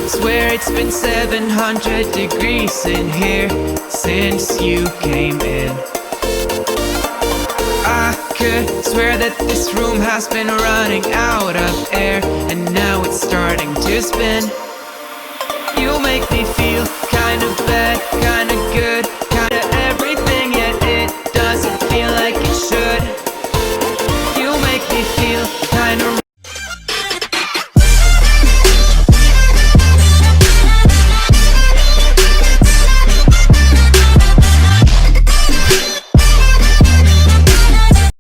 Swear it's been 700 degrees in here since you came in. I could swear that this room has been running out of air, and now it's starting to spin. You make me feel kinda bad, kinda good.